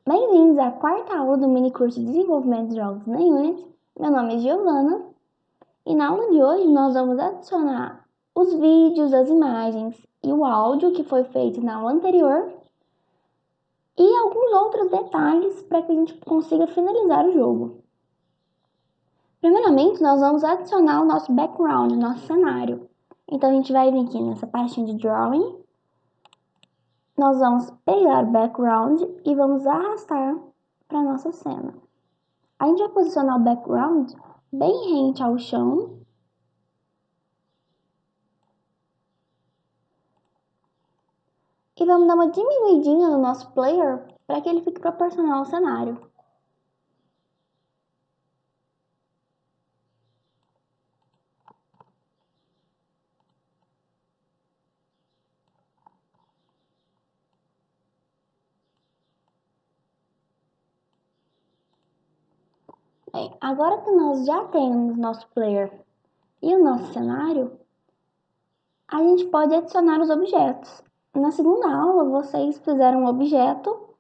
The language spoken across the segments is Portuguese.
Bem-vindos à quarta aula do mini curso de desenvolvimento de jogos na Unity. Meu nome é Giovana e na aula de hoje nós vamos adicionar os vídeos, as imagens e o áudio que foi feito na aula anterior e alguns outros detalhes para que a gente consiga finalizar o jogo. Primeiramente, nós vamos adicionar o nosso background, o nosso cenário. Então a gente vai vir aqui nessa pastinha de Drawing. Nós vamos pegar o background e vamos arrastar para a nossa cena. A gente vai posicionar o background bem rente ao chão. E vamos dar uma diminuidinha no nosso player para que ele fique proporcional ao cenário. Bem, agora que nós já temos nosso player e o nosso cenário, a gente pode adicionar os objetos. Na segunda aula, vocês fizeram um objeto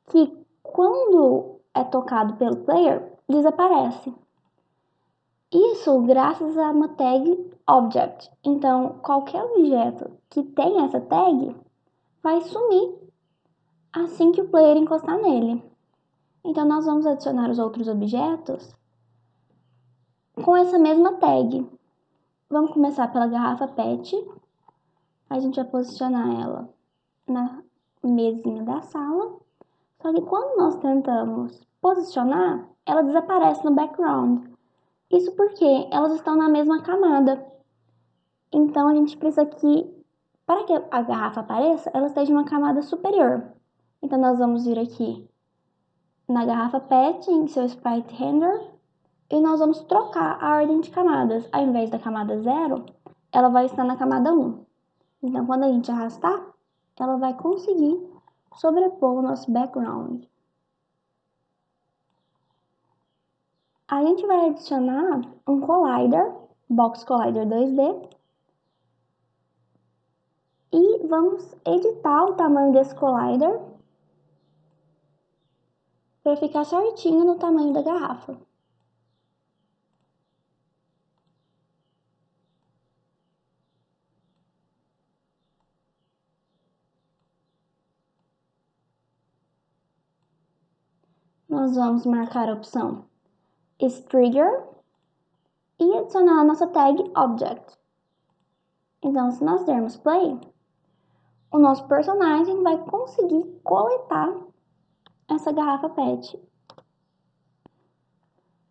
que, quando é tocado pelo player, desaparece. Isso graças a uma tag Object. Então, qualquer objeto que tenha essa tag vai sumir assim que o player encostar nele. Então, nós vamos adicionar os outros objetos com essa mesma tag. Vamos começar pela garrafa PET. A gente vai posicionar ela na mesinha da sala. Só que quando nós tentamos posicionar, ela desaparece no background. Isso porque elas estão na mesma camada. Então, a gente precisa que, para que a garrafa apareça, ela esteja em uma camada superior. Então, nós vamos vir aqui na garrafa PET, em seu Sprite Render, e nós vamos trocar a ordem de camadas. Ao invés da camada 0, ela vai estar na camada 1. Então, quando a gente arrastar, ela vai conseguir sobrepor o nosso background. A gente vai adicionar um collider, Box Collider 2D, e vamos editar o tamanho desse collider para ficar certinho no tamanho da garrafa. Nós vamos marcar a opção Trigger e adicionar a nossa tag Object. Então, se nós dermos play, o nosso personagem vai conseguir coletar essa garrafa PET.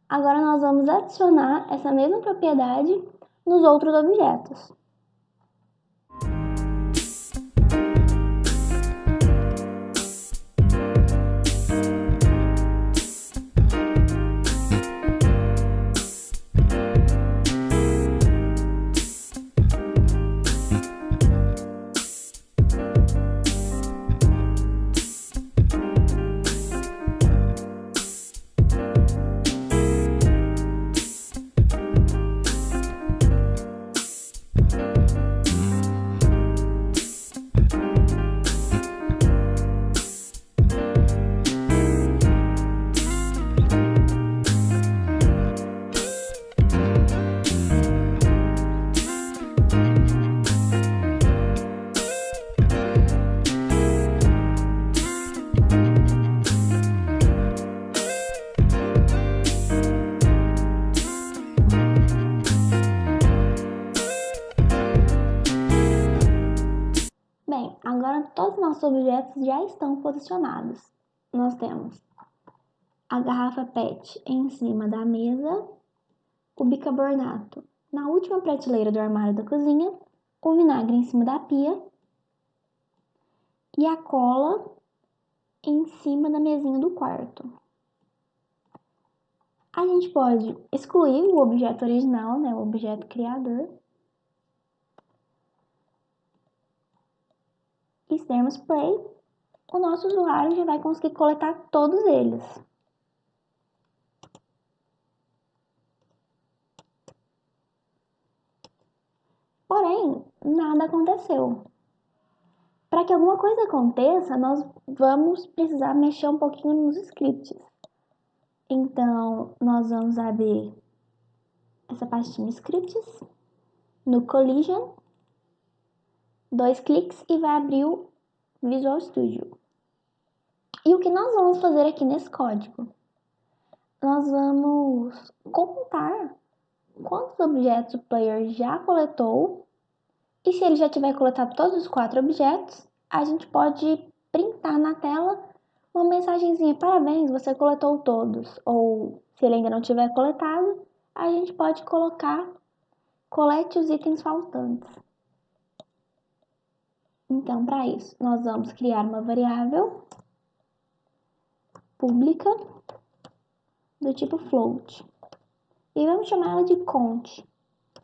Agora nós vamos adicionar essa mesma propriedade nos outros objetos. Bem, agora todos os nossos objetos já estão posicionados. Nós temos a garrafa PET em cima da mesa, o bicarbonato na última prateleira do armário da cozinha, o vinagre em cima da pia e a cola em cima da mesinha do quarto. A gente pode excluir o objeto original, o objeto criador. E se dermos play, o nosso usuário já vai conseguir coletar todos eles. Porém, nada aconteceu. Para que alguma coisa aconteça, nós vamos precisar mexer um pouquinho nos scripts. Então, nós vamos abrir essa pastinha scripts, no collision, 2 cliques e vai abrir o Visual Studio. E o que nós vamos fazer aqui nesse código? Nós vamos contar quantos objetos o player já coletou, e se ele já tiver coletado todos os 4 objetos, a gente pode printar na tela uma mensagenzinha: parabéns, você coletou todos. Ou se ele ainda não tiver coletado, a gente pode colocar: colete os itens faltantes. Então, para isso, nós vamos criar uma variável pública do tipo float e vamos chamar ela de count.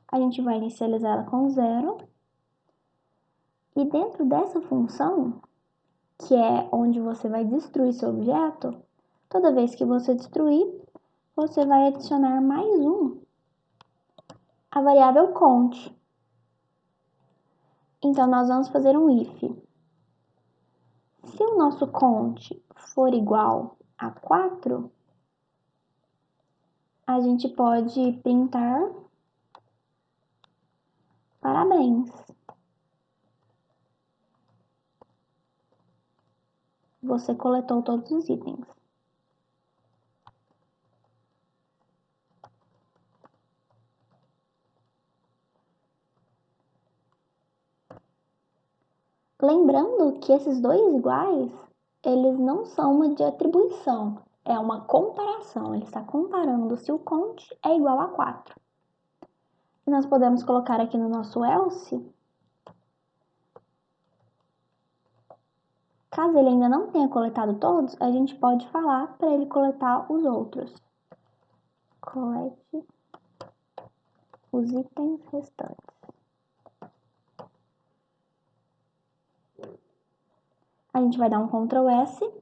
A gente vai inicializar ela com 0 e dentro dessa função, que é onde você vai destruir seu objeto, toda vez que você destruir, você vai adicionar mais a variável count. Então, nós vamos fazer um if. Se o nosso count for igual a 4, a gente pode printar parabéns. Você coletou todos os itens. Lembrando que esses dois iguais, eles não são uma de atribuição, é uma comparação. Ele está comparando se o count é igual a 4. Nós podemos colocar aqui no nosso else, caso ele ainda não tenha coletado todos, a gente pode falar para ele coletar os outros. Colete os itens restantes. A gente vai dar um Ctrl S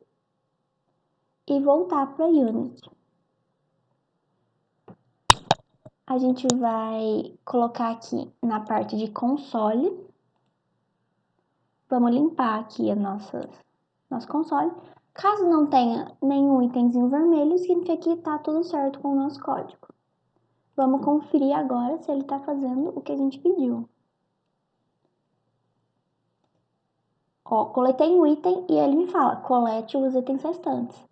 e voltar para Unity. A gente vai colocar aqui na parte de console. Vamos limpar aqui nosso console. Caso não tenha nenhum itemzinho vermelho, significa que está tudo certo com o nosso código. Vamos conferir agora se ele está fazendo o que a gente pediu. Ó, coletei um item e ele me fala: colete os itens restantes.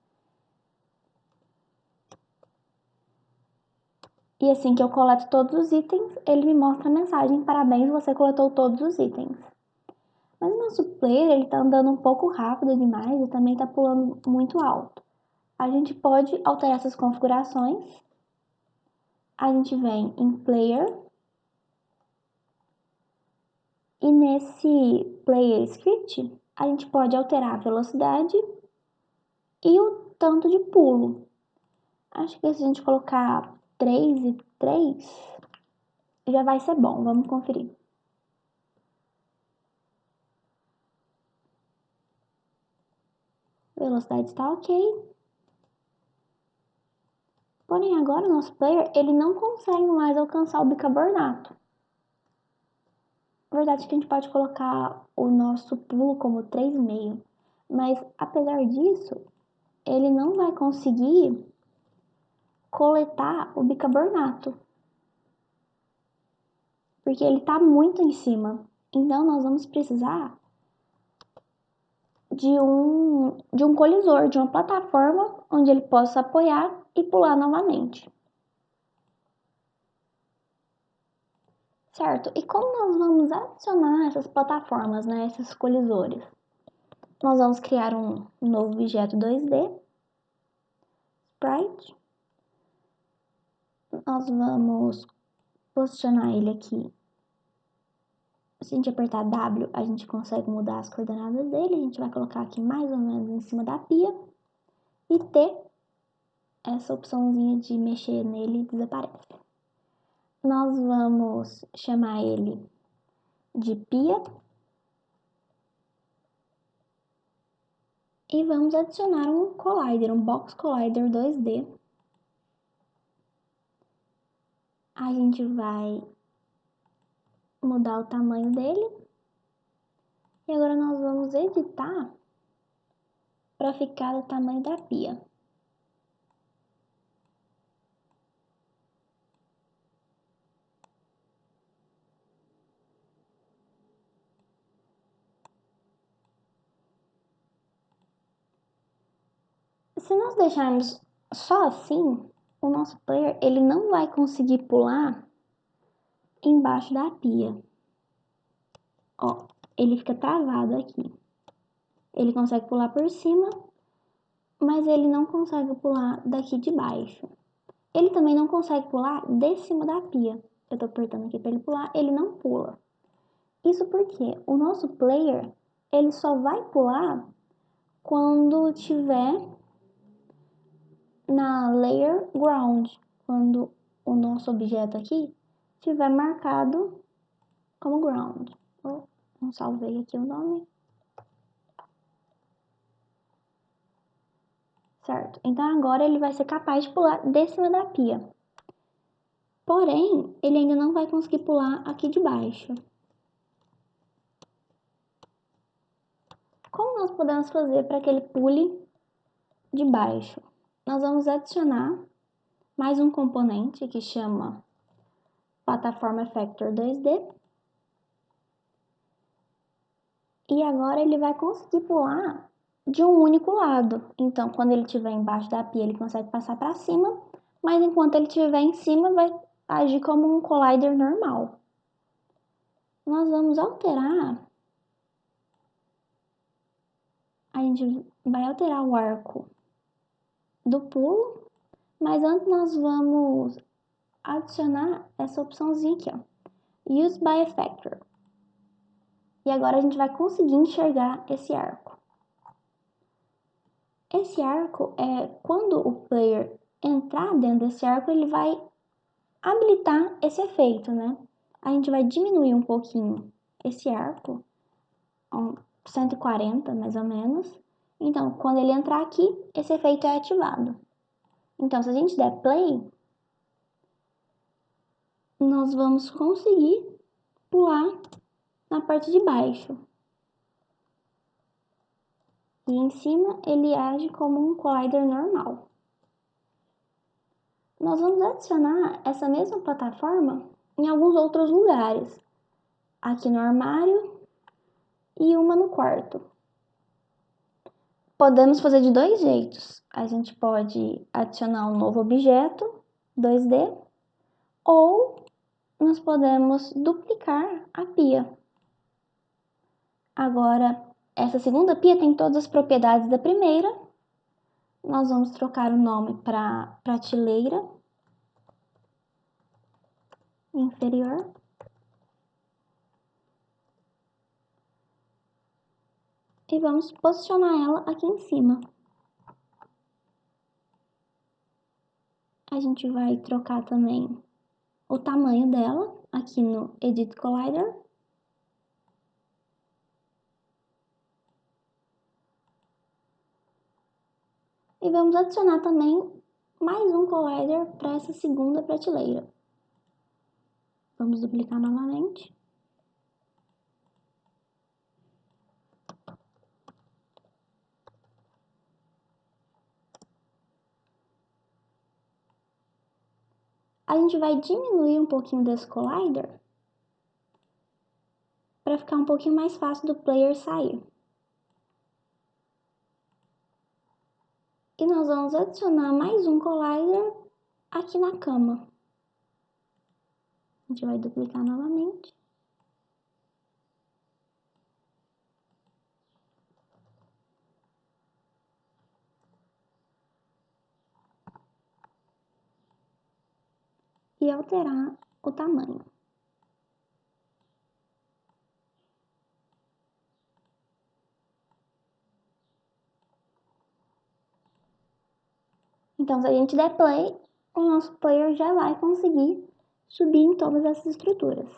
E assim que eu coleto todos os itens, ele me mostra a mensagem: parabéns, você coletou todos os itens. Mas o nosso player, ele tá andando um pouco rápido demais e também tá pulando muito alto. A gente pode alterar essas configurações. A gente vem em Player. E nesse Player Script, a gente pode alterar a velocidade e o tanto de pulo. Acho que se a gente colocar 3 e 3, já vai ser bom. Vamos conferir. Velocidade está ok. Porém, agora o nosso player, ele não consegue mais alcançar o bicarbonato. Na verdade, que a gente pode colocar o nosso pulo como 3,5. Mas, apesar disso, ele não vai conseguir coletar o bicarbonato. Porque ele está muito em cima. Então, nós vamos precisar de um colisor, de uma plataforma onde ele possa apoiar e pular novamente. Certo? E como nós vamos adicionar essas plataformas, né, esses colisores? Nós vamos criar um novo objeto 2D, Sprite. Nós vamos posicionar ele aqui. Se a gente apertar W, a gente consegue mudar as coordenadas dele. A gente vai colocar aqui mais ou menos em cima da pia. E T, essa opçãozinha de mexer nele desaparece. Nós vamos chamar ele de pia. E vamos adicionar um collider, um box collider 2D. A gente vai mudar o tamanho dele E agora nós vamos editar para ficar do tamanho da pia. Se nós deixarmos só assim, o nosso player ele não vai conseguir pular embaixo da pia. Ó, ele fica travado aqui. Ele consegue pular por cima, mas ele não consegue pular daqui de baixo. Ele também não consegue pular de cima da pia. Eu tô apertando aqui para ele pular, ele não pula. Isso porque o nosso player, ele só vai pular quando tiver na layer ground, quando o nosso objeto aqui tiver marcado como ground. Não salvei aqui o nome. Certo, então agora ele vai ser capaz de pular de cima da pia. Porém, ele ainda não vai conseguir pular aqui de baixo. Como nós podemos fazer para que ele pule de baixo? Nós vamos adicionar mais um componente que chama Plataforma Effector 2D. E agora ele vai conseguir pular de um único lado. Então, quando ele estiver embaixo da pia, ele consegue passar para cima, mas enquanto ele estiver em cima, vai agir como um collider normal. Nós vamos alterar, a gente vai alterar o arco do pulo, mas antes nós vamos adicionar essa opçãozinha aqui, ó, Use by Effector. E agora a gente vai conseguir enxergar esse arco. Esse arco é quando o player entrar dentro desse arco, ele vai habilitar esse efeito, né? A gente vai diminuir um pouquinho esse arco, 140 mais ou menos. Então, quando ele entrar aqui, esse efeito é ativado. Então, se a gente der play, nós vamos conseguir pular na parte de baixo. E em cima, ele age como um collider normal. Nós vamos adicionar essa mesma plataforma em alguns outros lugares. Aqui no armário e uma no quarto. Podemos fazer de dois jeitos. A gente pode adicionar um novo objeto 2D ou nós podemos duplicar a pia. Agora, essa segunda pia tem todas as propriedades da primeira. Nós vamos trocar o nome para prateleira inferior. E vamos posicionar ela aqui em cima. A gente vai trocar também o tamanho dela aqui no Edit Collider. E vamos adicionar também mais um collider para essa segunda prateleira. Vamos duplicar novamente. A gente vai diminuir um pouquinho desse collider para ficar um pouquinho mais fácil do player sair. E nós vamos adicionar mais um collider aqui na cama. A gente vai duplicar novamente. E alterar o tamanho. Então, se a gente der play, o nosso player já vai conseguir subir em todas essas estruturas.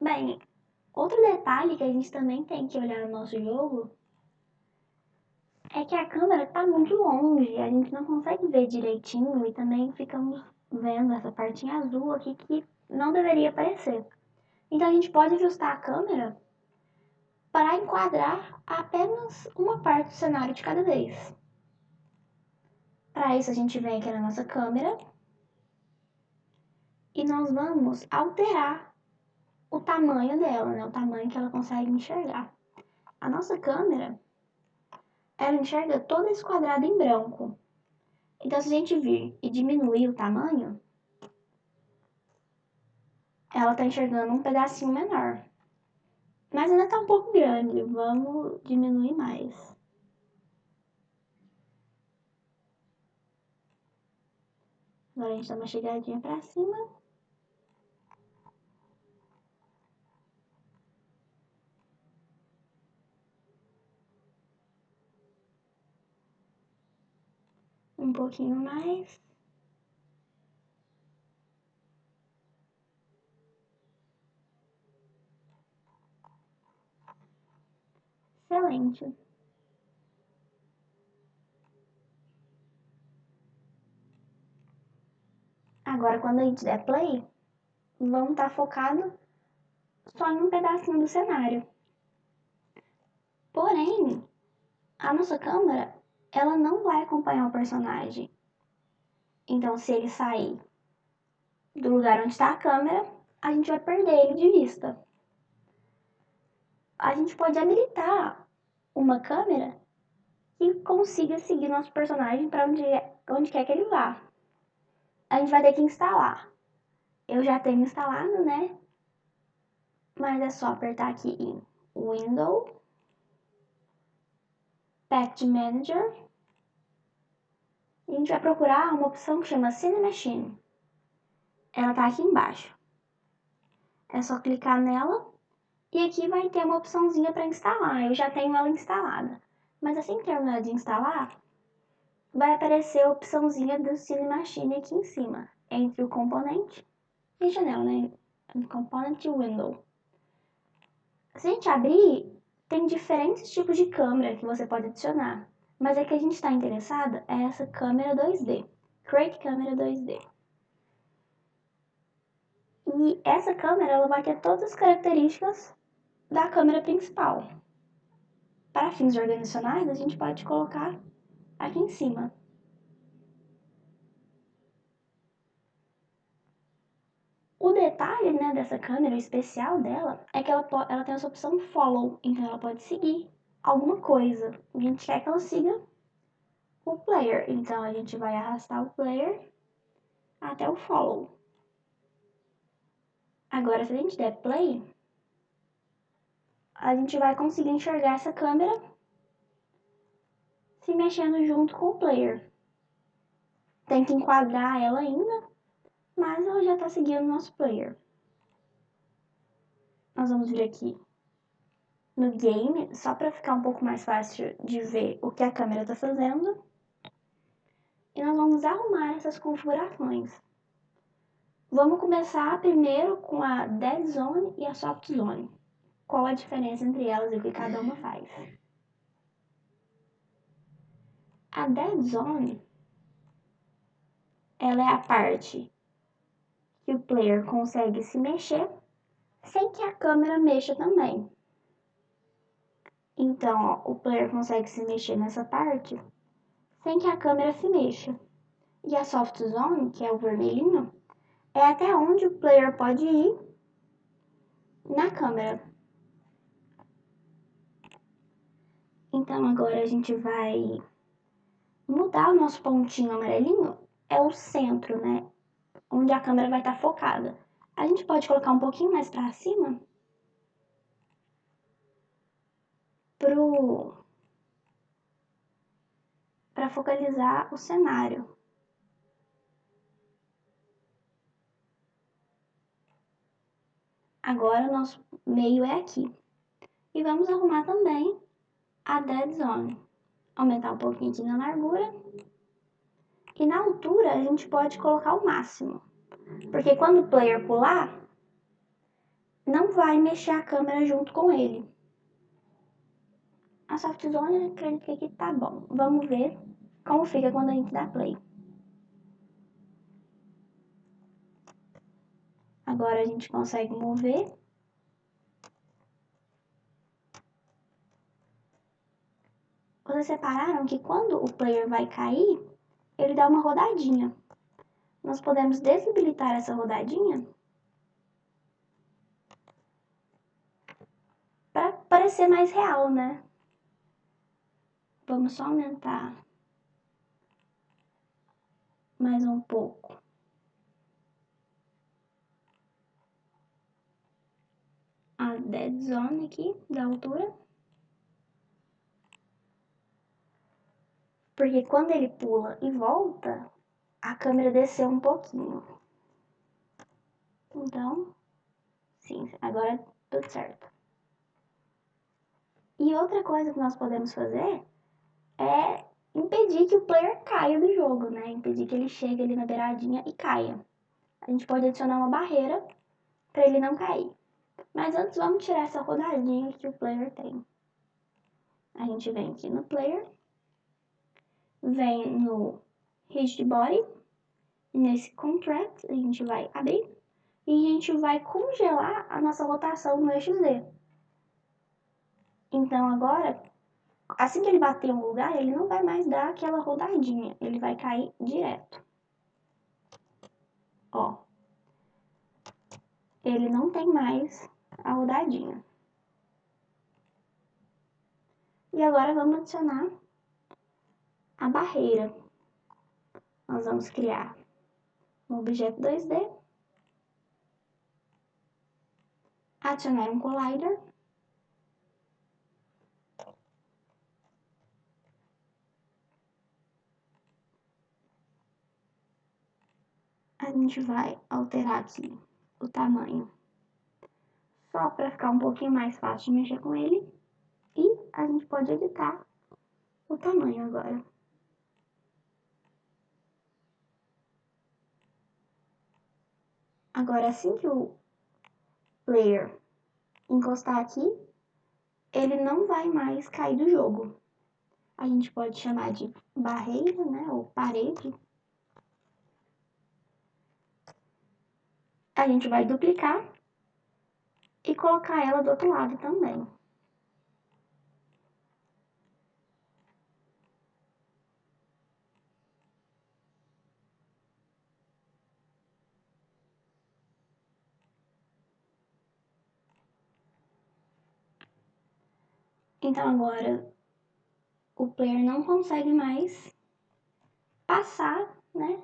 Bem, outro detalhe que a gente também tem que olhar no nosso jogo é que a câmera está muito longe, a gente não consegue ver direitinho e também ficamos vendo essa partinha azul aqui que não deveria aparecer. Então a gente pode ajustar a câmera para enquadrar apenas uma parte do cenário de cada vez. Para isso a gente vem aqui na nossa câmera e nós vamos alterar o tamanho dela, né? O tamanho que ela consegue enxergar. A nossa câmera, ela enxerga todo esse quadrado em branco. Então se a gente vir e diminuir o tamanho, ela está enxergando um pedacinho menor. Mas ainda está um pouco grande, vamos diminuir mais. Agora a gente dá uma chegadinha para cima. Um pouquinho mais. Excelente. Agora, quando a gente der play, vamos estar focado só em um pedacinho do cenário. Porém, a nossa câmera, ela não vai acompanhar o personagem. Então, se ele sair do lugar onde está a câmera, a gente vai perder ele de vista. A gente pode habilitar uma câmera que consiga seguir nosso personagem para onde quer que ele vá. A gente vai ter que instalar. Eu já tenho instalado, né? Mas é só apertar aqui em Window, Package Manager, e a gente vai procurar uma opção que chama Cinemachine. Ela tá aqui embaixo. É só clicar nela e aqui vai ter uma opçãozinha para instalar. Eu já tenho ela instalada. Mas assim que terminar de instalar, vai aparecer a opçãozinha do Cinemachine aqui em cima, entre o componente e a janela, né? Component e Window. Se a gente abrir, tem diferentes tipos de câmera que você pode adicionar. Mas a que a gente está interessada é essa câmera 2D. Create Camera 2D. E essa câmera ela vai ter todas as características da câmera principal. Para fins organizacionais, a gente pode colocar aqui em cima. O detalhe, né, dessa câmera, o especial dela, é que ela tem essa opção Follow. Então ela pode seguir alguma coisa. A gente quer que ela siga o player. Então a gente vai arrastar o player até o Follow. Agora, se a gente der play, a gente vai conseguir enxergar essa câmera se mexendo junto com o player. Tem que enquadrar ela ainda, mas ela já está seguindo o nosso player. Nós vamos vir aqui no game, só para ficar um pouco mais fácil de ver o que a câmera está fazendo. E nós vamos arrumar essas configurações. Vamos começar primeiro com a Dead Zone e a Soft Zone. Qual a diferença entre elas e o que cada uma faz? A Dead Zone, ela é a parte que o player consegue se mexer sem que a câmera mexa também. Então, ó, o player consegue se mexer nessa parte sem que a câmera se mexa. E a Soft Zone, que é o vermelhinho, é até onde o player pode ir na câmera. Então, agora a gente vai mudar o nosso pontinho amarelinho, é o centro, né? Onde a câmera vai estar focada. A gente pode colocar um pouquinho mais para cima para focalizar o cenário. Agora o nosso meio é aqui. E vamos arrumar também a Dead Zone. Aumentar um pouquinho aqui na largura. E na altura a gente pode colocar o máximo. Porque quando o player pular, não vai mexer a câmera junto com ele. A Soft Zone eu acredito que aqui tá bom. Vamos ver como fica quando a gente dá play. Agora a gente consegue mover. Vocês repararam que quando o player vai cair, ele dá uma rodadinha. Nós podemos desabilitar essa rodadinha para parecer mais real, né? Vamos só aumentar mais um pouco a dead zone aqui da altura. Porque quando ele pula e volta, a câmera desceu um pouquinho. Então, sim, agora tudo certo. E outra coisa que nós podemos fazer é impedir que o player caia do jogo, né? Impedir que ele chegue ali na beiradinha e caia. A gente pode adicionar uma barreira para ele não cair. Mas antes vamos tirar essa rodadinha que o player tem. A gente vem aqui no player, vem no rigid body, nesse contract a gente vai abrir e a gente vai congelar a nossa rotação no eixo Z. Então agora, assim que ele bater em um lugar, ele não vai mais dar aquela rodadinha, ele vai cair direto. Ó, ele não tem mais a rodadinha. E agora vamos adicionar a barreira. Nós vamos criar um objeto 2D, adicionar um collider, a gente vai alterar aqui o tamanho, só para ficar um pouquinho mais fácil de mexer com ele, e a gente pode editar o tamanho agora. Agora, assim que o player encostar aqui, ele não vai mais cair do jogo. A gente pode chamar de barreira, né, ou parede. A gente vai duplicar e colocar ela do outro lado também. Então agora o player não consegue mais passar, né,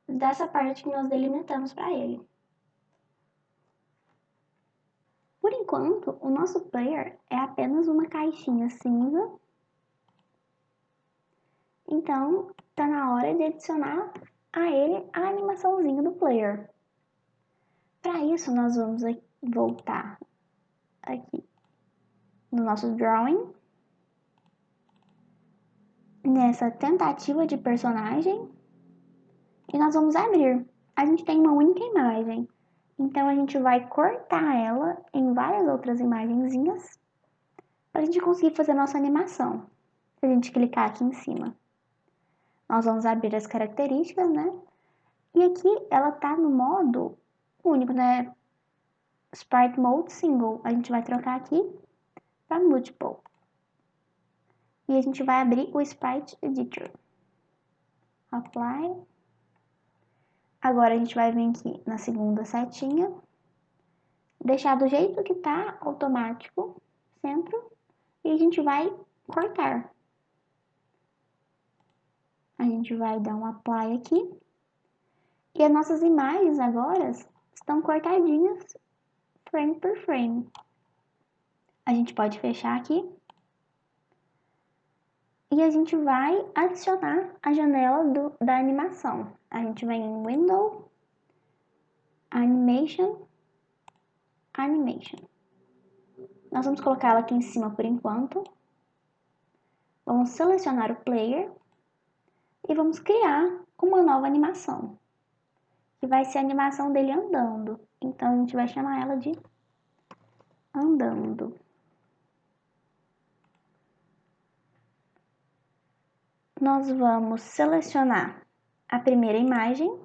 dessa parte que nós delimitamos para ele. Por enquanto, o nosso player é apenas uma caixinha cinza. Então, tá na hora de adicionar a ele a animaçãozinha do player. Para isso, nós vamos voltar aqui no nosso drawing, nessa tentativa de personagem, e nós vamos abrir. A gente tem uma única imagem, então a gente vai cortar ela em várias outras imagenzinhas para a gente conseguir fazer nossa animação. Se a gente clicar aqui em cima, nós vamos abrir as características, né? E aqui ela tá no modo único, né? Sprite Mode Single. A gente vai trocar aqui para Multiple. E a gente vai abrir o Sprite Editor. Apply. Agora a gente vai vir aqui na segunda setinha, deixar do jeito que tá, automático, centro, e a gente vai cortar. A gente vai dar um apply aqui, e as nossas imagens agora estão cortadinhas, frame por frame. A gente pode fechar aqui, e a gente vai adicionar a janela da animação. A gente vai em Window, Animation, Animation. Nós vamos colocar ela aqui em cima por enquanto. Vamos selecionar o player e vamos criar uma nova animação, que vai ser a animação dele andando. Então, a gente vai chamar ela de andando. Nós vamos selecionar a primeira imagem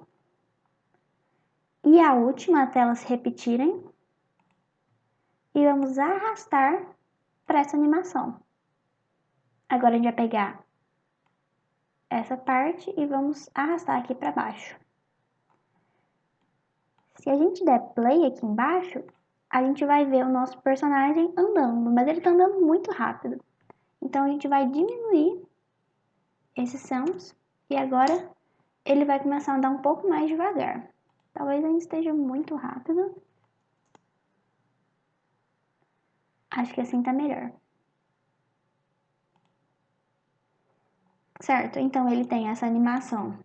e a última até elas se repetirem. E vamos arrastar para essa animação. Agora a gente vai pegar essa parte e vamos arrastar aqui para baixo. Se a gente der play aqui embaixo, a gente vai ver o nosso personagem andando, mas ele está andando muito rápido. Então a gente vai diminuir esses sons e agora ele vai começar a andar um pouco mais devagar. Talvez ainda esteja muito rápido. Acho que assim tá melhor. Certo, então ele tem essa animação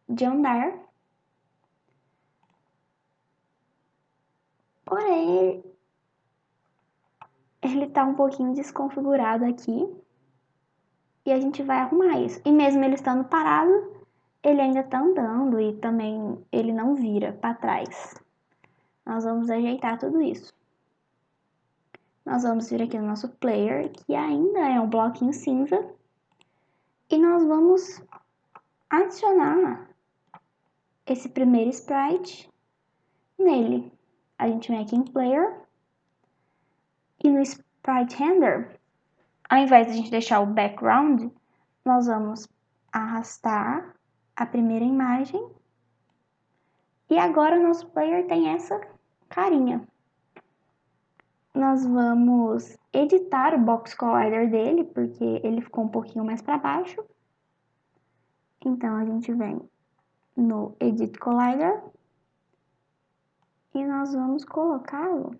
de andar. Porém, ele tá um pouquinho desconfigurado aqui. E a gente vai arrumar isso. E mesmo ele estando parado, ele ainda tá andando e também ele não vira para trás. Nós vamos ajeitar tudo isso. Nós vamos vir aqui no nosso player, que ainda é um bloquinho cinza. E nós vamos adicionar esse primeiro sprite nele. A gente vem aqui em player e no sprite render, ao invés de a gente deixar o background, nós vamos arrastar a primeira imagem e agora o nosso player tem essa carinha. Nós vamos editar o box collider dele, porque ele ficou um pouquinho mais para baixo. Então a gente vem no Edit Collider e nós vamos colocá-lo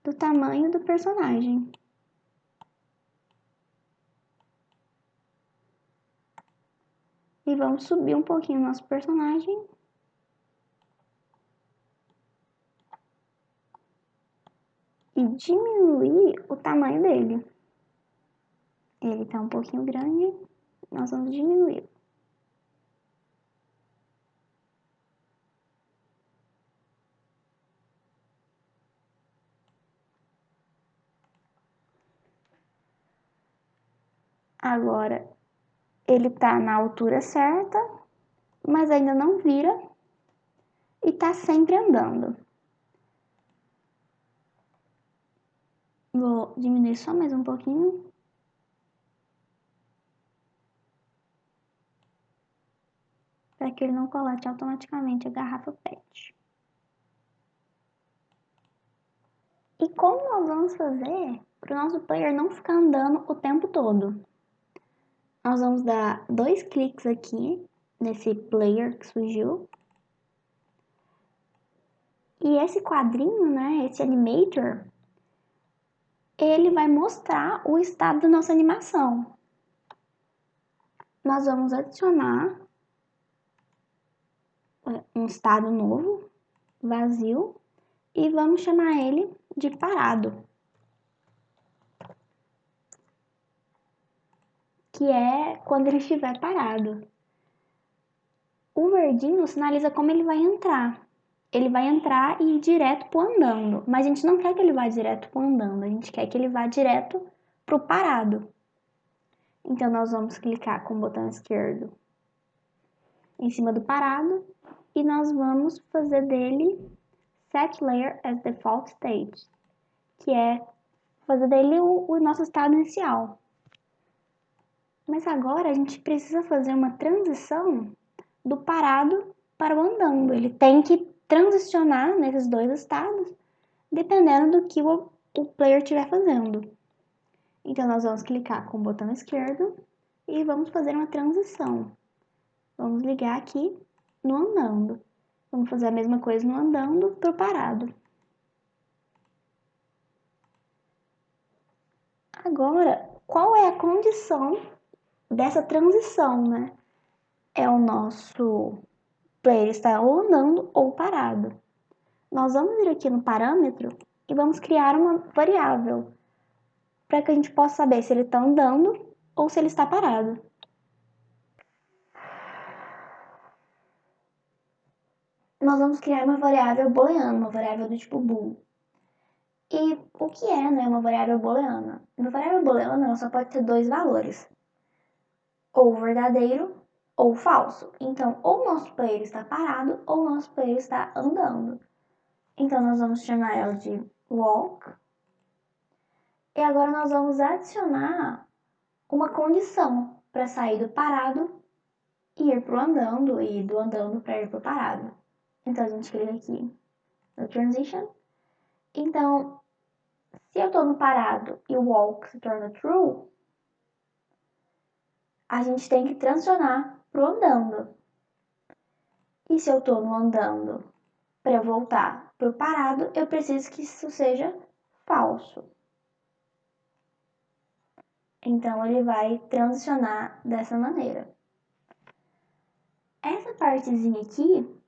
do tamanho do personagem. E vamos subir um pouquinho o nosso personagem. E diminuir o tamanho dele. Ele está um pouquinho grande, nós vamos diminuir. Agora, ele está na altura certa, mas ainda não vira e está sempre andando. Vou diminuir só mais um pouquinho. Para que ele não colete automaticamente a garrafa PET. E como nós vamos fazer para o nosso player não ficar andando o tempo todo? Nós vamos dar 2 cliques aqui nesse player que surgiu. E esse quadrinho, né, esse animator, ele vai mostrar o estado da nossa animação. Nós vamos adicionar um estado novo, vazio, e vamos chamar ele de parado. Que é quando ele estiver parado. O verdinho sinaliza como ele vai entrar. Ele vai entrar e ir direto pro andando. Mas a gente não quer que ele vá direto pro andando. A gente quer que ele vá direto pro parado. Então, nós vamos clicar com o botão esquerdo em cima do parado. E nós vamos fazer dele Set Layer as Default State. Que é fazer dele o nosso estado inicial. Mas agora a gente precisa fazer uma transição do parado para o andando. Ele tem que transicionar nesses dois estados, dependendo do que o player estiver fazendo. Então, nós vamos clicar com o botão esquerdo e vamos fazer uma transição. Vamos ligar aqui no andando. Vamos fazer a mesma coisa no andando para o parado. Agora, qual é a condição dessa transição, né? É o nosso player estar ou andando ou parado. Nós vamos vir aqui no parâmetro e vamos criar uma variável para que a gente possa saber se ele está andando ou se ele está parado. Nós vamos criar uma variável booleana, uma variável do tipo bool. E o que é, né, uma variável booleana? Uma variável booleana ela só pode ter 2 valores, ou verdadeiro ou falso. Então, ou o nosso player está parado ou o nosso player está andando. Então, nós vamos chamar ela de walk. E agora nós vamos adicionar uma condição para sair do parado e ir para o andando, e do andando para ir para o parado. Então, a gente clica aqui no transition. Então, se eu estou no parado e o walk se torna true, a gente tem que transicionar para o andando. E se eu estou no andando, para eu voltar para o parado, eu preciso que isso seja falso. Então, ele vai transicionar dessa maneira. Essa partezinha aqui,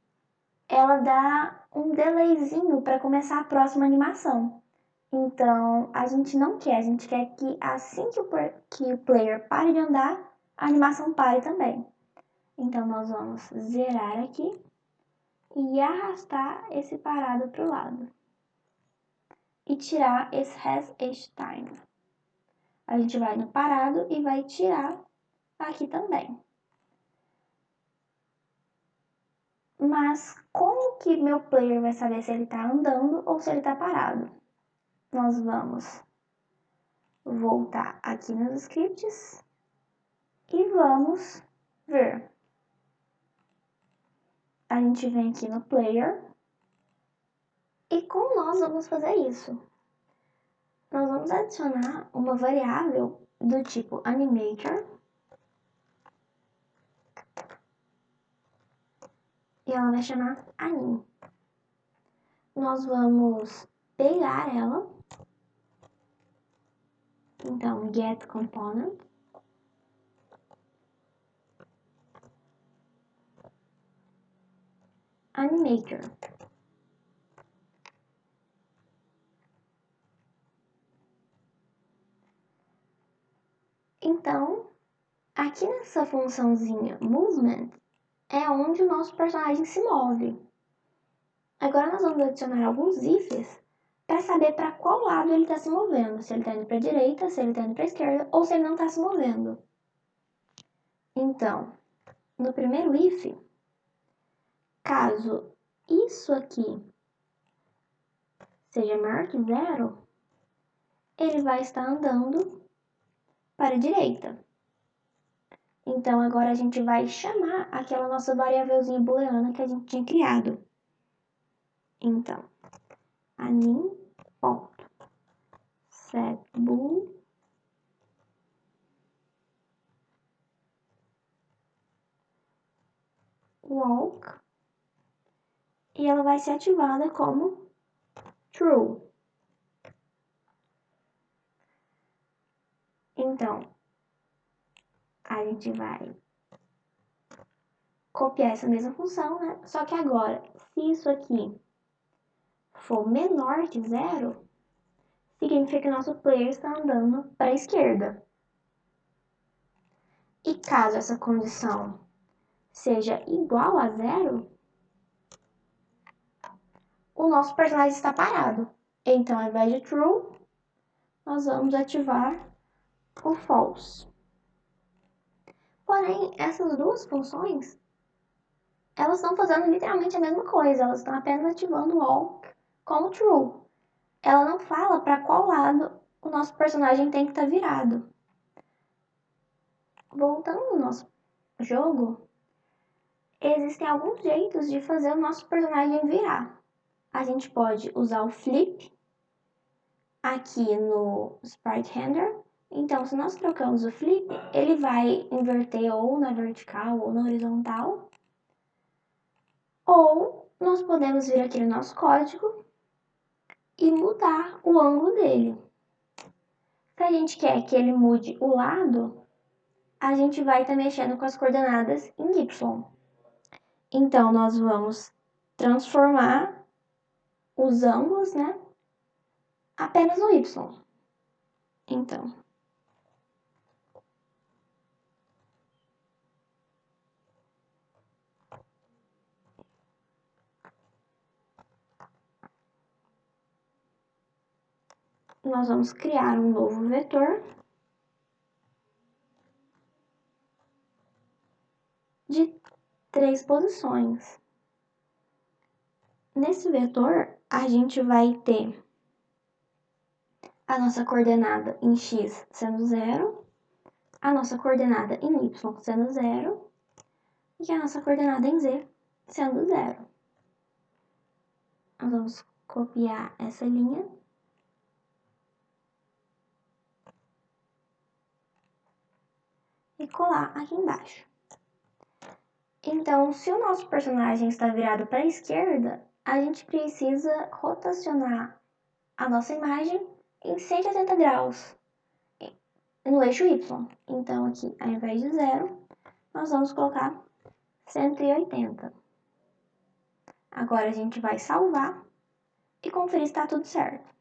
ela dá um delayzinho para começar a próxima animação. Então, a gente não quer, a gente quer que assim que o player pare de andar, a animação pare também. Então, nós vamos zerar aqui e arrastar esse parado para o lado. E tirar esse has each time. A gente vai no parado e vai tirar aqui também. Mas como que meu player vai saber se ele está andando ou se ele está parado? Nós vamos voltar aqui nos scripts e vamos ver. A gente vem aqui no player e como nós vamos fazer isso? Nós vamos adicionar uma variável do tipo animator e ela vai chamar anim. Nós vamos pegar ela, então get component, animator. Então, aqui nessa funçãozinha movement é onde o nosso personagem se move. Agora nós vamos adicionar alguns ifs para saber para qual lado ele está se movendo. Se ele está indo para a direita, se ele está indo para a esquerda ou se ele não está se movendo. Então, no primeiro if, caso isso aqui seja maior que 0, ele vai estar andando para a direita. Então, agora a gente vai chamar aquela nossa variávelzinha booleana que a gente tinha criado. Então, anim.setBool walk e ela vai ser ativada como true. Então, a gente vai copiar essa mesma função, né? Só que agora, se isso aqui for menor que 0, significa que nosso player está andando para a esquerda. E caso essa condição seja igual a 0, o nosso personagem está parado. Então, ao invés de true, nós vamos ativar o false. Porém, essas duas funções, elas estão fazendo literalmente a mesma coisa. Elas estão apenas ativando o walk como true. Ela não fala para qual lado o nosso personagem tem que estar virado. Voltando ao nosso jogo, existem alguns jeitos de fazer o nosso personagem virar. A gente pode usar o flip aqui no Sprite Render. Então, se nós trocamos o flip, ele vai inverter ou na vertical ou na horizontal. Ou nós podemos vir aqui no nosso código e mudar o ângulo dele. Se a gente quer que ele mude o lado, a gente vai estar mexendo com as coordenadas em Y. Então, nós vamos transformar os ângulos, né, apenas no Y. Então, nós vamos criar um novo vetor. 3 posições. Nesse vetor, a gente vai ter a nossa coordenada em x sendo 0, a nossa coordenada em y sendo 0 e a nossa coordenada em z sendo 0. Nós vamos copiar essa linha e colar aqui embaixo. Então, se o nosso personagem está virado para a esquerda, a gente precisa rotacionar a nossa imagem em 180 graus no eixo Y. Então, aqui, ao invés de 0, nós vamos colocar 180. Agora, a gente vai salvar e conferir se está tudo certo.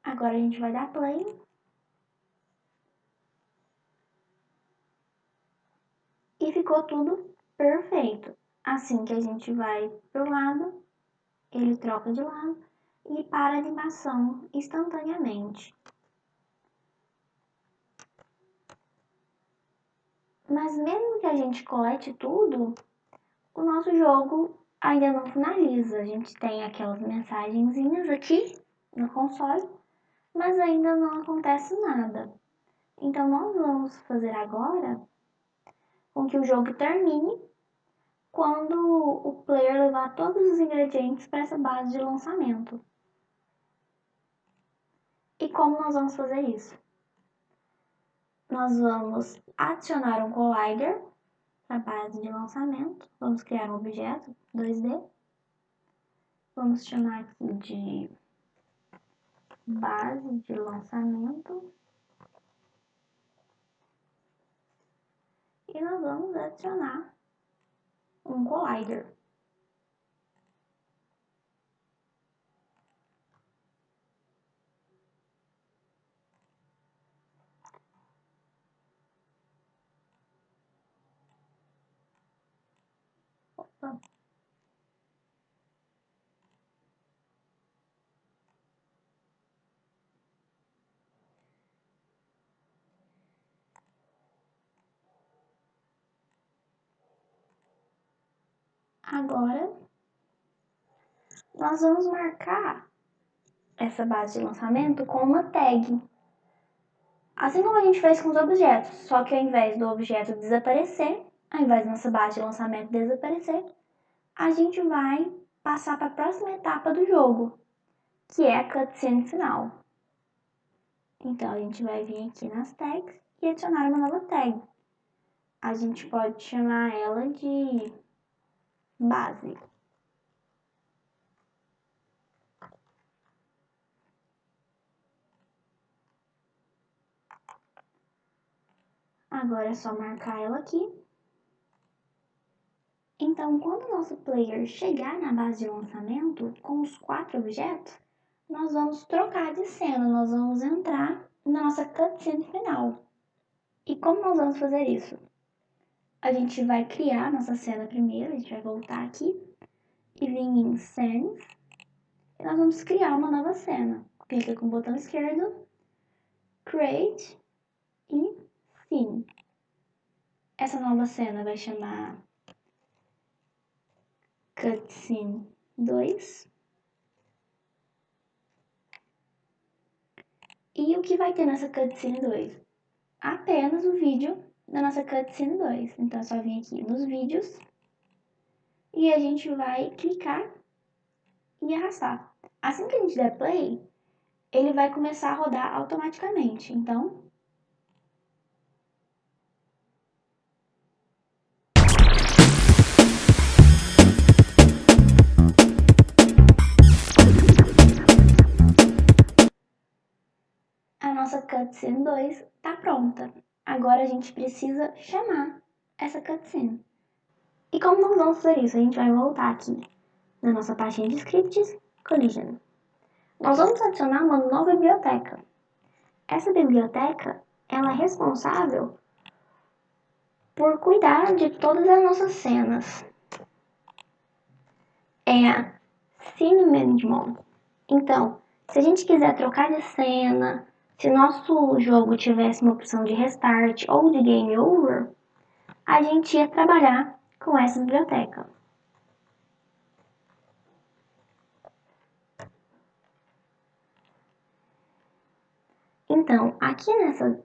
Agora, a gente vai dar play. E ficou tudo perfeito. Assim que a gente vai pro lado, ele troca de lado e para a animação instantaneamente. Mas mesmo que a gente colete tudo, o nosso jogo ainda não finaliza. A gente tem aquelas mensagenzinhas aqui no console, mas ainda não acontece nada. Então nós vamos fazer agora com que o jogo termine quando o player levar todos os ingredientes para essa base de lançamento. E como nós vamos fazer isso? Nós vamos adicionar um collider para a base de lançamento. Vamos criar um objeto 2D. Vamos chamar aqui de base de lançamento. E nós vamos adicionar um collider. Opa. Agora, nós vamos marcar essa base de lançamento com uma tag. Assim como a gente fez com os objetos, só que ao invés do objeto desaparecer, ao invés da nossa base de lançamento desaparecer, a gente vai passar para a próxima etapa do jogo, que é a cutscene final. Então, a gente vai vir aqui nas tags e adicionar uma nova tag. A gente pode chamar ela de base. Agora é só marcar ela aqui. Então, quando o nosso player chegar na base de lançamento com os 4 objetos, nós vamos trocar de cena, nós vamos entrar na nossa cutscene final. E como nós vamos fazer isso? A gente vai criar nossa cena primeiro, a gente vai voltar aqui e vir em Scenes. E nós vamos criar uma nova cena. Clica com o botão esquerdo, Create e Scene. Essa nova cena vai chamar Cutscene 2. E o que vai ter nessa Cutscene 2? Apenas o vídeo da nossa Cutscene 2. Então é só vir aqui nos vídeos e a gente vai clicar e arrastar. Assim que a gente der play, ele vai começar a rodar automaticamente. Então, a nossa Cutscene 2 está pronta. Agora a gente precisa chamar essa cutscene. E como nós vamos fazer isso? A gente vai voltar aqui na nossa pastinha de scripts, Collision. Nós vamos adicionar uma nova biblioteca. Essa biblioteca, ela é responsável por cuidar de todas as nossas cenas. É a Scene Management. Então, se a gente quiser trocar de cena, se nosso jogo tivesse uma opção de restart ou de game over, a gente ia trabalhar com essa biblioteca. Então, aqui nessa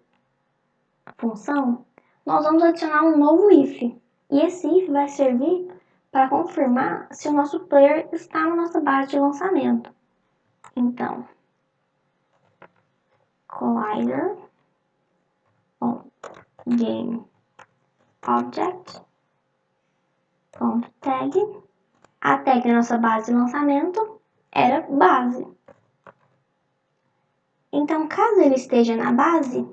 função, nós vamos adicionar um novo if. E esse if vai servir para confirmar se o nosso player está na nossa base de lançamento. Então, collider game object tag. A tag da nossa base de lançamento era base. Então, caso ele esteja na base,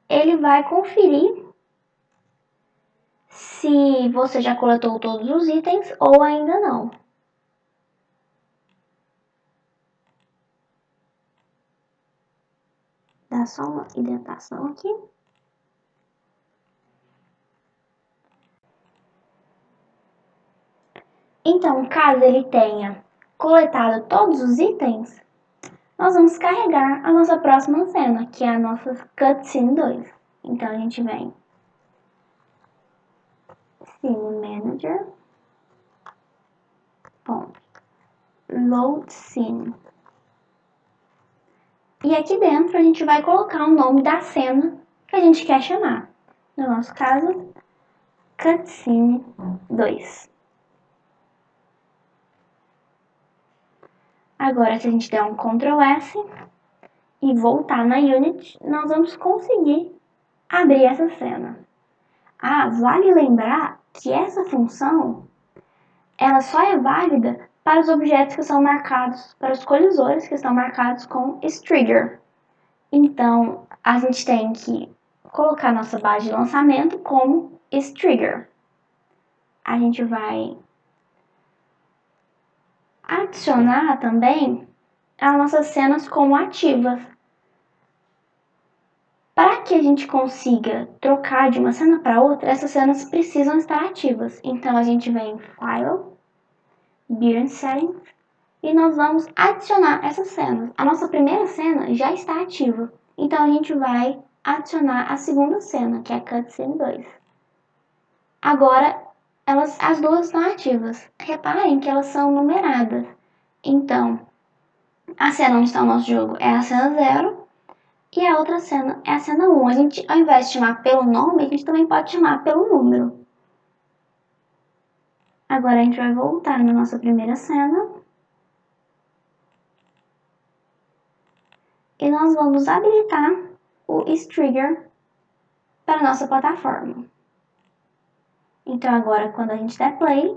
ele vai conferir se você já coletou todos os itens ou ainda não. Dá só uma indentação aqui. Então, caso ele tenha coletado todos os itens, nós vamos carregar a nossa próxima cena, que é a nossa Cutscene 2. Então, a gente vem Scene Manager, Load Scene. E aqui dentro a gente vai colocar o nome da cena que a gente quer chamar. No nosso caso, Cutscene 2. Agora, se a gente der um Ctrl S e voltar na Unity, nós vamos conseguir abrir essa cena. Vale lembrar que essa função ela só é válida para os objetos que são marcados, para os colisores que estão marcados com trigger. Então, a gente tem que colocar nossa base de lançamento como trigger. A gente vai adicionar também as nossas cenas como ativas. Para que a gente consiga trocar de uma cena para outra, essas cenas precisam estar ativas. Então, a gente vem em File, Build Settings, e nós vamos adicionar essas cenas. A nossa primeira cena já está ativa, então a gente vai adicionar a segunda cena, que é a Cutscene 2. Agora, as duas estão ativas. Reparem que elas são numeradas. Então, a cena onde está o nosso jogo é a cena 0, e a outra cena é a cena 1. A gente, ao invés de chamar pelo nome, a gente também pode chamar pelo número. Agora a gente vai voltar na nossa primeira cena. E nós vamos habilitar o trigger para a nossa plataforma. Então agora, quando a gente der play,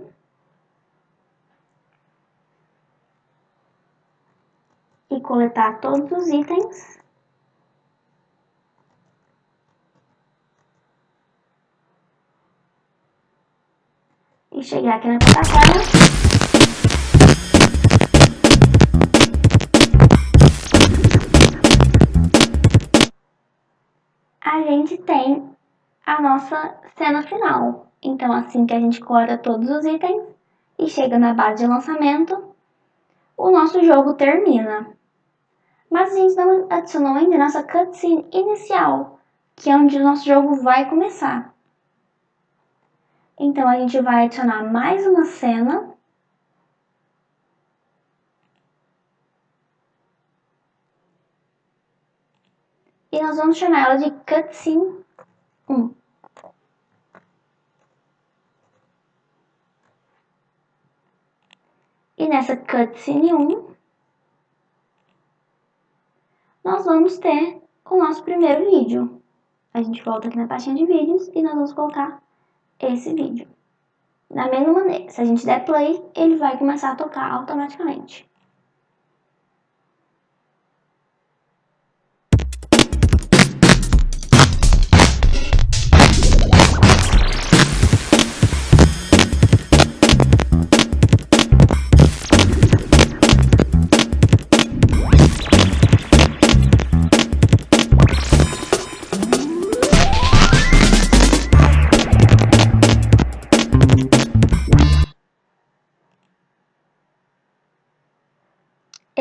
e coletar todos os itens, e chegar aqui na plataforma, a gente tem a nossa cena final. Então, assim que a gente coleta todos os itens e chega na base de lançamento, o nosso jogo termina. Mas a gente não adicionou ainda a nossa cutscene inicial, que é onde o nosso jogo vai começar. Então, a gente vai adicionar mais uma cena. E nós vamos chamar ela de Cutscene 1. E nessa Cutscene 1, nós vamos ter o nosso primeiro vídeo. A gente volta aqui na pastinha de vídeos e nós vamos colocar esse vídeo. Da mesma maneira, se a gente der play, ele vai começar a tocar automaticamente.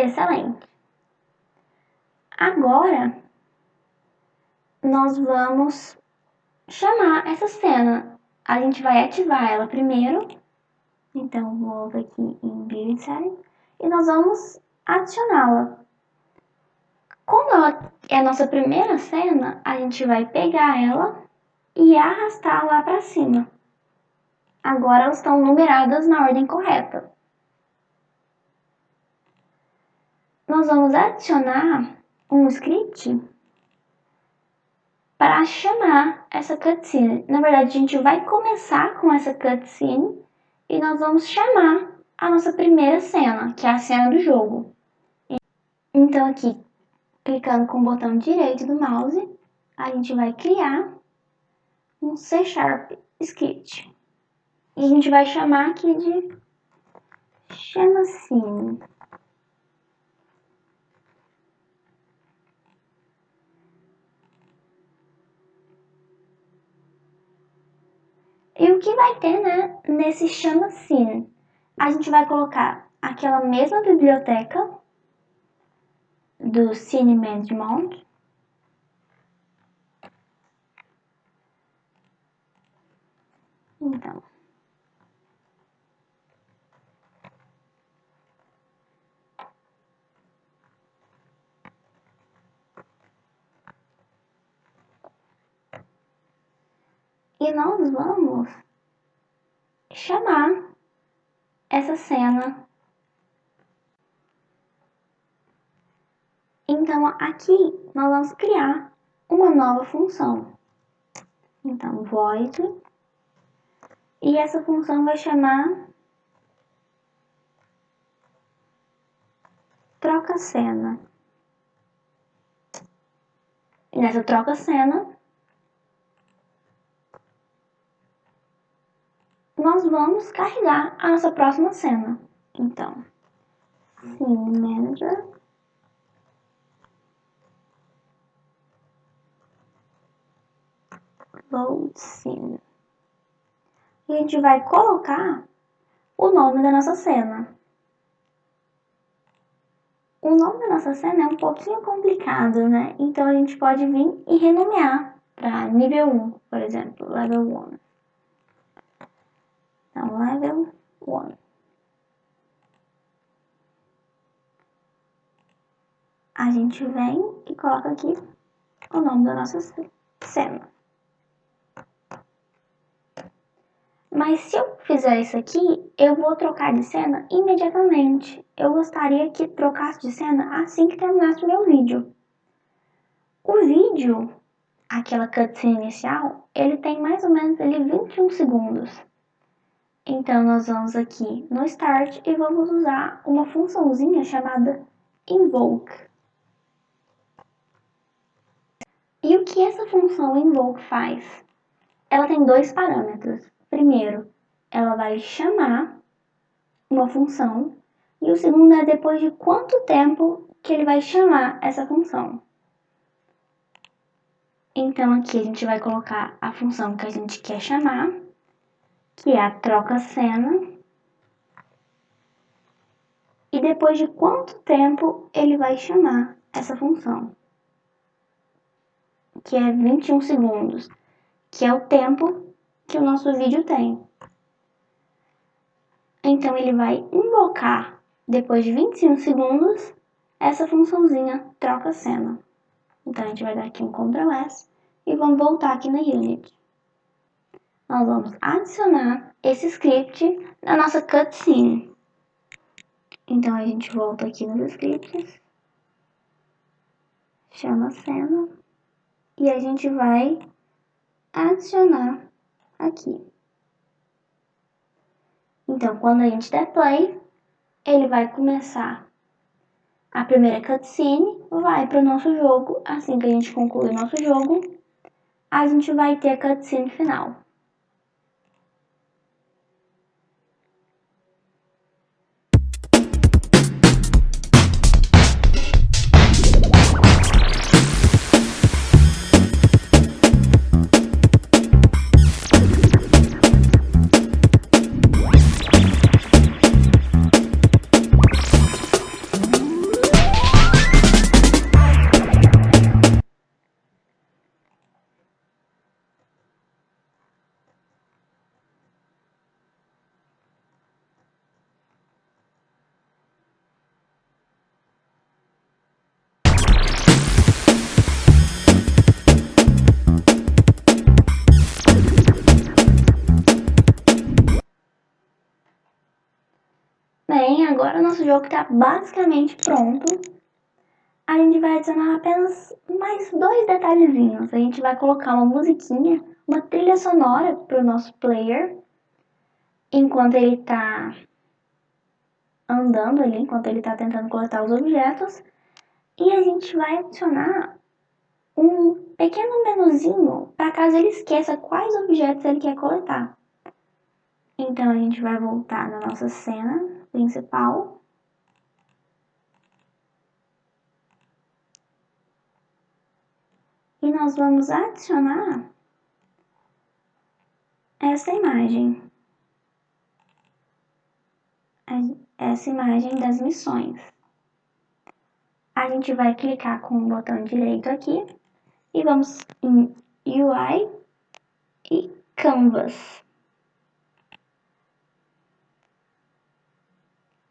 Excelente. Agora, nós vamos chamar essa cena. a gente vai ativar ela primeiro. Então, volto aqui em Build Settings e nós vamos adicioná-la. Como ela é a nossa primeira cena, a gente vai pegar ela e arrastar lá para cima. Agora elas estão numeradas na ordem correta. Nós vamos adicionar um script para chamar essa cutscene. Na verdade, a gente vai começar com essa cutscene e nós vamos chamar a nossa primeira cena, que é a cena do jogo. Então aqui, clicando com o botão direito do mouse, a gente vai criar um C# script. E a gente vai chamar aqui de chama scene. E o que vai ter, né, nesse chama scene? A gente vai colocar aquela mesma biblioteca do Scene Management. Então, e nós vamos chamar essa cena. Então, aqui nós vamos criar uma nova função. Então, void. E essa função vai chamar troca cena. E nessa troca cena, nós vamos carregar a nossa próxima cena. Então, Scene Manager. Load Scene. E a gente vai colocar o nome da nossa cena. O nome da nossa cena é um pouquinho complicado, né? Então a gente pode vir e renomear para nível 1, por exemplo, level 1. Então, level 1. A gente vem e coloca aqui o nome da nossa cena. Mas se eu fizer isso aqui, eu vou trocar de cena imediatamente. Eu gostaria que trocasse de cena assim que terminasse o meu vídeo. O vídeo, aquela cutscene inicial, ele tem mais ou menos 21 segundos. Então, nós vamos aqui no Start e vamos usar uma funçãozinha chamada Invoke. E o que essa função Invoke faz? Ela tem dois parâmetros. Primeiro, ela vai chamar uma função. E o segundo é depois de quanto tempo que ele vai chamar essa função. Então, aqui a gente vai colocar a função que a gente quer chamar, que é a troca cena. E depois de quanto tempo ele vai chamar essa função, que é 21 segundos, que é o tempo que o nosso vídeo tem. Então, ele vai invocar, depois de 21 segundos, essa funçãozinha troca cena. Então, a gente vai dar aqui um Ctrl S e vamos voltar aqui na Unity. Nós vamos adicionar esse script na nossa cutscene. Então, a gente volta aqui nos scripts, chama cena e a gente vai adicionar aqui. Então, quando a gente der play, ele vai começar a primeira cutscene, vai para o nosso jogo. Assim que a gente concluir o nosso jogo, a gente vai ter a cutscene final. Agora o nosso jogo está basicamente pronto. A gente vai adicionar apenas mais 2 detalhezinhos. A gente vai colocar uma musiquinha, uma trilha sonora para o nosso player, enquanto ele está andando ali, enquanto ele está tentando coletar os objetos. E a gente vai adicionar um pequeno menuzinho para caso ele esqueça quais objetos ele quer coletar. Então a gente vai voltar na nossa cena principal. E nós vamos adicionar essa imagem. Essa imagem das missões. A gente vai clicar com o botão direito aqui e vamos em UI e Canvas.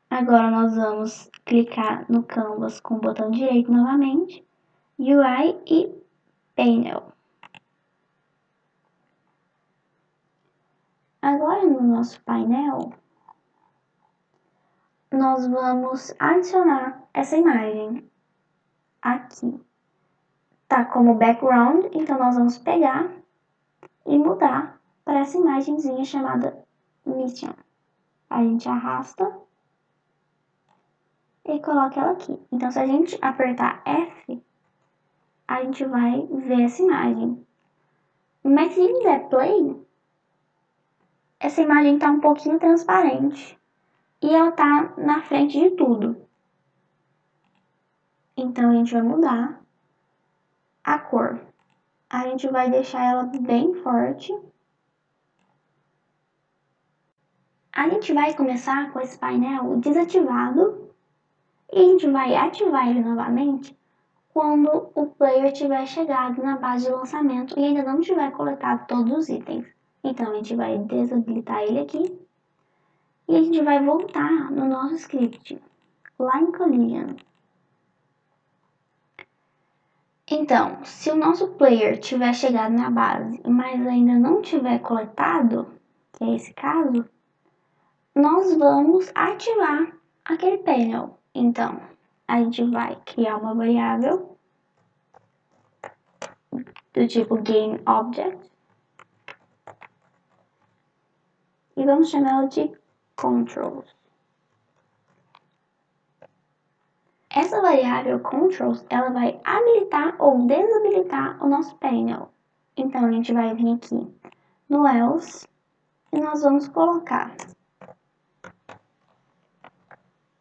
Agora nós vamos clicar no Canvas com o botão direito novamente, UI e Panel. Agora no nosso painel, nós vamos adicionar essa imagem aqui. Tá como background, então nós vamos pegar e mudar para essa imagenzinha chamada Mission. A gente arrasta e coloca ela aqui. Então se a gente apertar F, a gente vai ver essa imagem. Mas se a gente der play, essa imagem está um pouquinho transparente e ela está na frente de tudo. Então a gente vai mudar a cor. A gente vai deixar ela bem forte. A gente vai começar com esse painel desativado e a gente vai ativar ele novamente quando o player tiver chegado na base de lançamento e ainda não tiver coletado todos os itens. Então a gente vai desabilitar ele aqui e a gente vai voltar no nosso script, lá em Collision. Então, se o nosso player tiver chegado na base, mas ainda não tiver coletado, que é esse caso, nós vamos ativar aquele panel. Então, a gente vai criar uma variável do tipo GameObject e vamos chamá-la de Controls. Essa variável Controls, ela vai habilitar ou desabilitar o nosso panel. Então, a gente vai vir aqui no Else e nós vamos colocar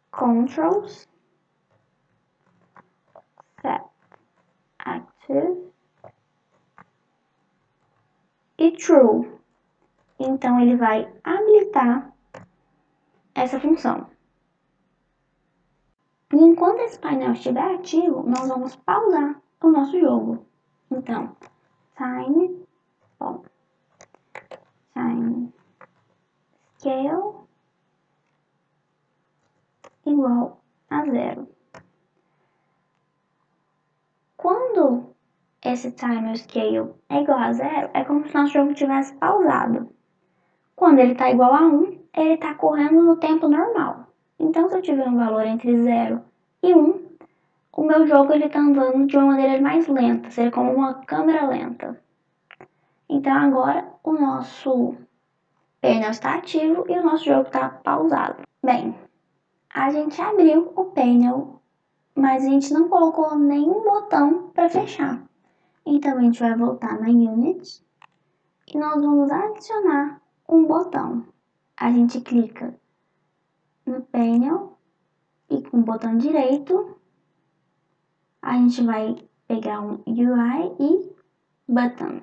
Controls Set Active e True. Então, ele vai habilitar essa função. E enquanto esse painel estiver ativo, nós vamos pausar o nosso jogo. Então, time scale igual a 0. Quando esse timer scale é igual a 0, é como se nosso jogo tivesse pausado. Quando ele está igual a 1, ele está correndo no tempo normal. Então, se eu tiver um valor entre 0 e 1, o meu jogo está andando de uma maneira mais lenta, seria como uma câmera lenta. Então, agora o nosso painel está ativo e o nosso jogo está pausado. Bem, a gente abriu o painel, mas a gente não colocou nenhum botão para fechar. Então, a gente vai voltar na Unity e nós vamos adicionar um botão. A gente clica no painel e com o botão direito, a gente vai pegar um UI e Button.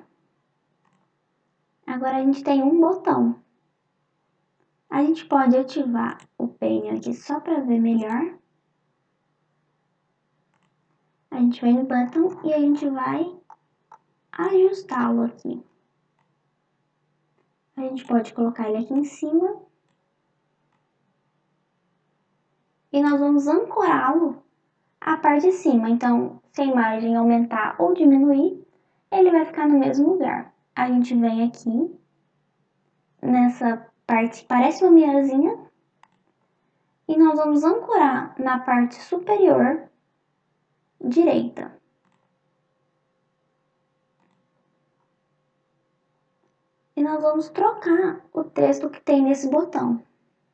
Agora a gente tem um botão. A gente pode ativar o painel aqui só para ver melhor. A gente vai no Button e a gente vai ajustá-lo aqui. A gente pode colocar ele aqui em cima. E nós vamos ancorá-lo à parte de cima. Então, se a imagem aumentar ou diminuir, ele vai ficar no mesmo lugar. A gente vem aqui, nessa parte, parece uma mirazinha, E nós vamos ancorar na parte superior direita. E nós vamos trocar o texto que tem nesse botão.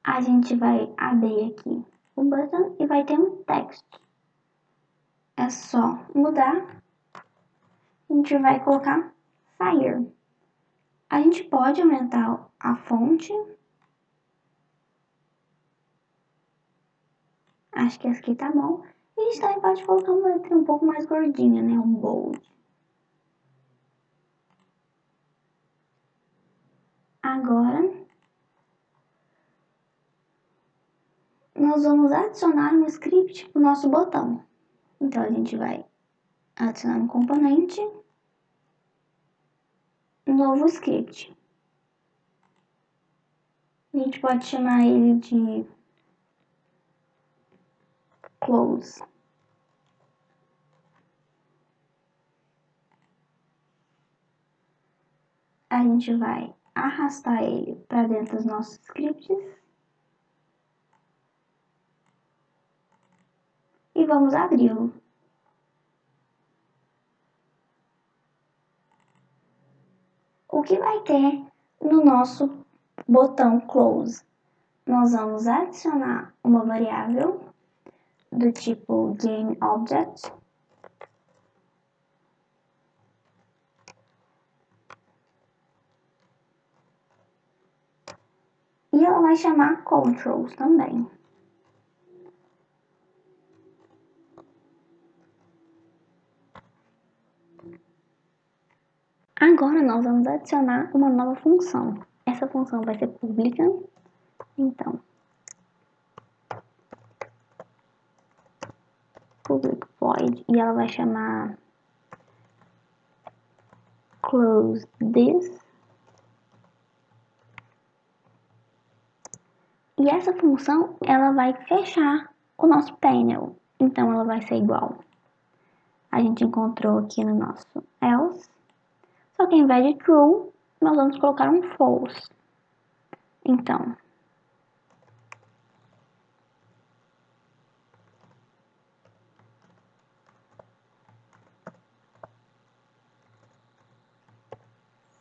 A gente vai abrir aqui o button e vai ter um texto. É só mudar. A gente vai colocar Fire. A gente pode aumentar a fonte. Acho que essa aqui tá bom. E a gente também pode colocar uma letra um pouco mais gordinha, né? Um bold. Agora, nós vamos adicionar um script no nosso botão. Então, a gente vai adicionar um componente, novo script. A gente pode chamar ele de close. A gente vai arrastar ele para dentro dos nossos scripts. E vamos abri-lo. O que vai ter no nosso botão close? Nós vamos adicionar uma variável do tipo GameObject. E ela vai chamar controls também. Agora nós vamos adicionar uma nova função. Essa função vai ser pública. Então, public void, e ela vai chamar close this. E essa função, ela vai fechar o nosso panel. Então, ela vai ser igual. A gente encontrou aqui no nosso else. Só que ao invés de true, nós vamos colocar um false. Então,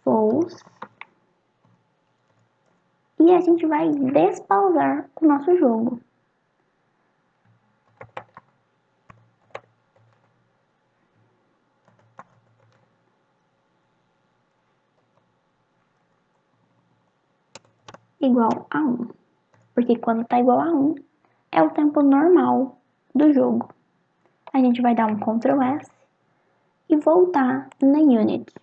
false. E a gente vai despausar o nosso jogo. Igual a 1. Porque quando tá igual a 1, é o tempo normal do jogo. A gente vai dar um Ctrl S e voltar na Unity.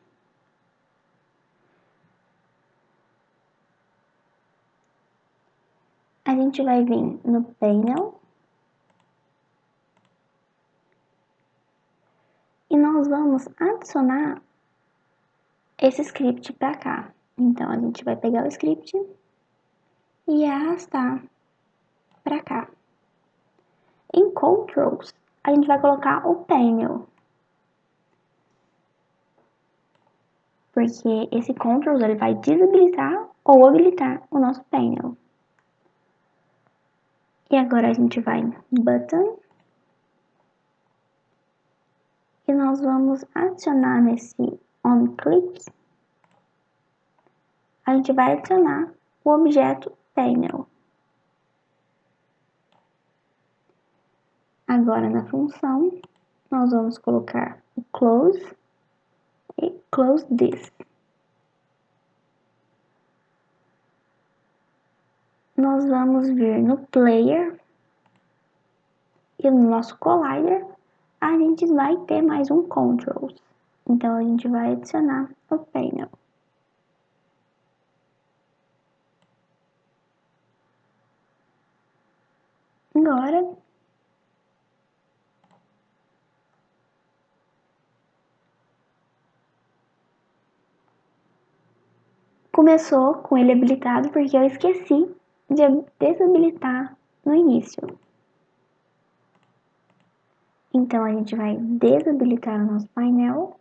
A gente vai vir no Panel e nós vamos adicionar esse script para cá. Então, a gente vai pegar o script e arrastar para cá. Em Controls, a gente vai colocar o Panel. Porque esse Controls ele vai desabilitar ou habilitar o nosso Panel. E agora a gente vai em Button. E nós vamos adicionar nesse OnClick. A gente vai adicionar o objeto Panel. Agora na função, nós vamos colocar o Close e Close This. Nós vamos vir no Player e no nosso Collider a gente vai ter mais um Controls. Então a gente vai adicionar o Panel. Agora, começou com ele habilitado porque eu esqueci de desabilitar no início. Então a gente vai desabilitar o nosso painel.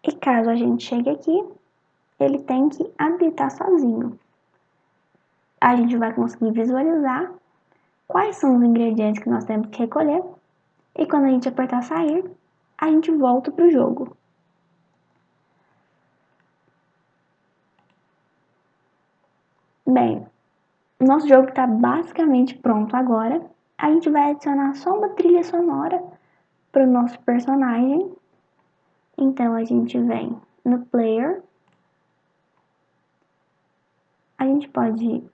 E caso a gente chegue aqui, ele tem que habilitar sozinho. A gente vai conseguir visualizar quais são os ingredientes que nós temos que recolher e quando a gente apertar sair, a gente volta para o jogo. Bem, nosso jogo está basicamente pronto agora. A gente vai adicionar só uma trilha sonora para o nosso personagem. Então a gente vem no player. A gente pode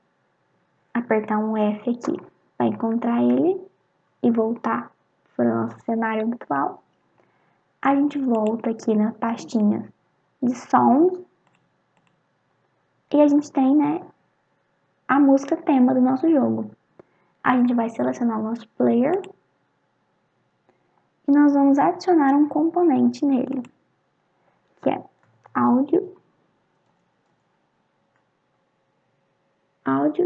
apertar um F aqui para encontrar ele e voltar para o nosso cenário habitual. A gente volta aqui na pastinha de sons e a gente tem, a música tema do nosso jogo. A gente vai selecionar o nosso player e nós vamos adicionar um componente nele, que é audio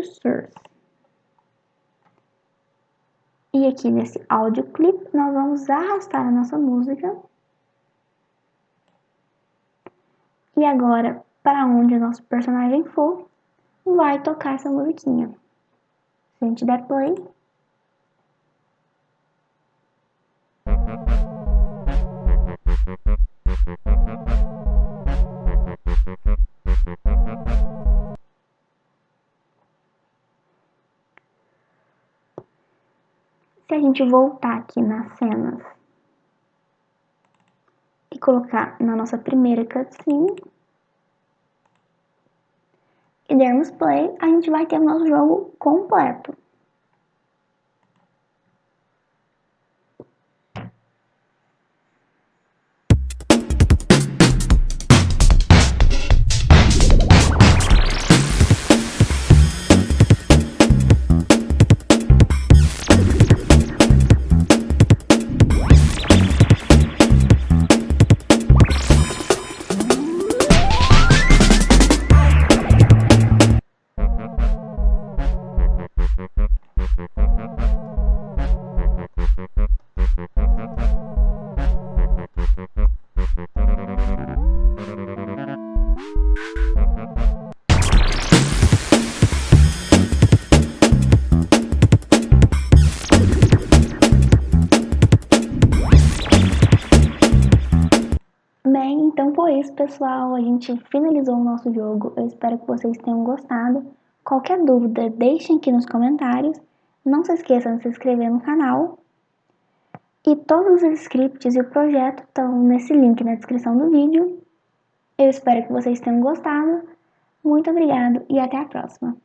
source. E aqui nesse audio clip nós vamos arrastar a nossa música. E agora, para onde o nosso personagem for, vai tocar essa musiquinha. Se a gente der play, se a gente voltar aqui nas cenas e colocar na nossa primeira cutscene e dermos play, a gente vai ter o nosso jogo completo. Bem, então foi isso, pessoal. A gente finalizou o nosso jogo. Eu espero que vocês tenham gostado. Qualquer dúvida, deixem aqui nos comentários. Não se esqueçam de se inscrever no canal. E todos os scripts e o projeto estão nesse link na descrição do vídeo. Eu espero que vocês tenham gostado. Muito obrigado e até a próxima.